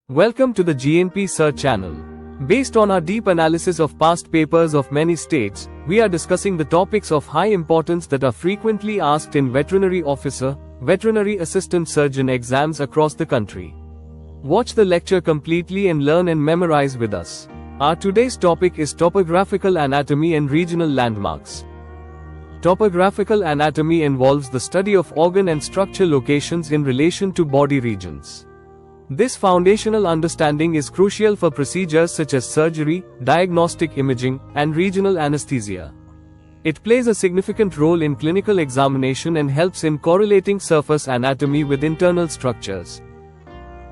Welcome to the GNP Sir channel. Based on our deep analysis of past papers of many states, we are discussing the topics of high importance that are frequently asked in veterinary officer, veterinary assistant surgeon exams across the country. Watch the lecture completely and learn and memorize with us. Our today's topic is topographical anatomy and regional landmarks. Topographical anatomy involves the study of organ and structure locations in relation to body regions. This foundational understanding is crucial for procedures such as surgery, diagnostic imaging, and regional anesthesia. It plays a significant role in clinical examination and helps in correlating surface anatomy with internal structures.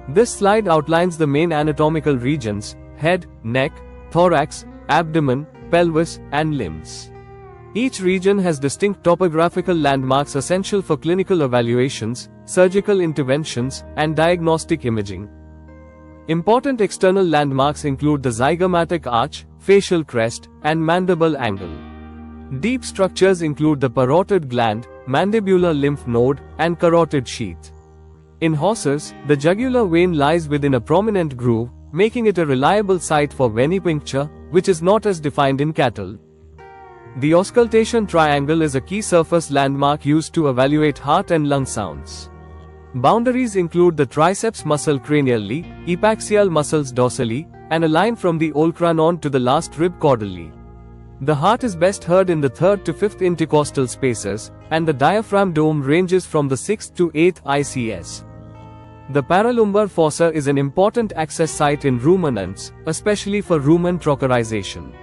This slide outlines the main anatomical regions: head, neck, thorax, abdomen, pelvis, and limbs. Each region has distinct topographical landmarks essential for clinical evaluations, surgical interventions, and diagnostic imaging. Important external landmarks include the zygomatic arch, facial crest, and mandible angle. Deep structures include the parotid gland, mandibular lymph node, and carotid sheath. In horses, the jugular vein lies within a prominent groove, making it a reliable site for venipuncture, which is not as defined in cattle. The auscultation triangle is a key surface landmark used to evaluate heart and lung sounds. Boundaries include the triceps muscle cranially, epaxial muscles dorsally, and a line from the olecranon to the last rib caudally. The heart is best heard in the 3rd to 5th intercostal spaces, and the diaphragm dome ranges from the 6th to 8th ICS. The Paralumbar fossa is an important access site in ruminants, especially for rumen trockerization.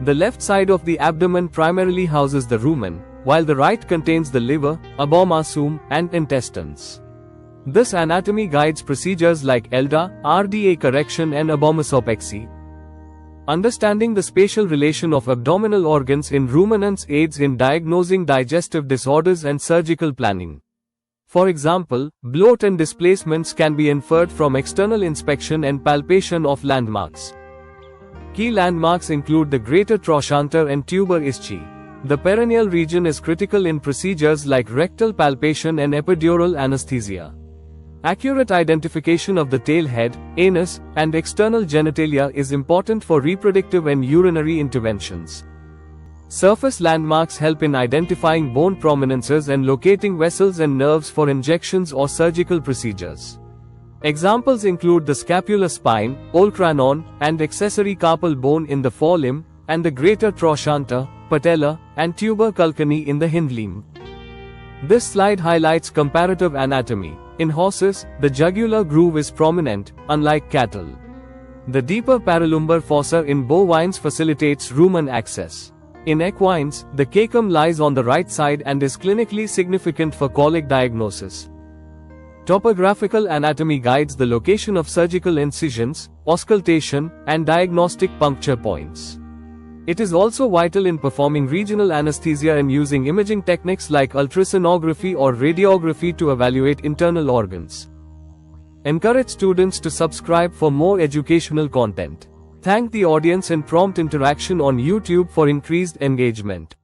The left side of the abdomen primarily houses the rumen, while the right contains the liver, abomasum, and intestines. This anatomy guides procedures like ELDA, RDA correction, and abomasopexy. Understanding the spatial relation of abdominal organs in ruminants aids in diagnosing digestive disorders and surgical planning. For example, bloat and displacements can be inferred from external inspection and palpation of landmarks. Key landmarks include the greater trochanter and tuber ischi. The perineal region is critical in procedures like rectal palpation and epidural anesthesia. Accurate identification of the tail head, anus, and external genitalia is important for reproductive and urinary interventions. Surface landmarks help in identifying bone prominences and locating vessels and nerves for injections or surgical procedures. Examples include the scapular spine, olecranon, and accessory carpal bone in the forelimb, and the greater trochanter, patella, and tuber culcani in the hindlimb. This slide highlights comparative anatomy. In horses, the jugular groove is prominent, unlike cattle. The deeper paralumbar fossa in bovines facilitates rumen access. In equines, the cecum lies on the right side and is clinically significant for colic diagnosis. Topographical anatomy guides the location of surgical incisions, auscultation, and diagnostic puncture points. It is also vital in performing regional anesthesia and using imaging techniques like ultrasonography or radiography to evaluate internal organs. Encourage students to subscribe for more educational content. Thank the audience and prompt interaction on YouTube for increased engagement.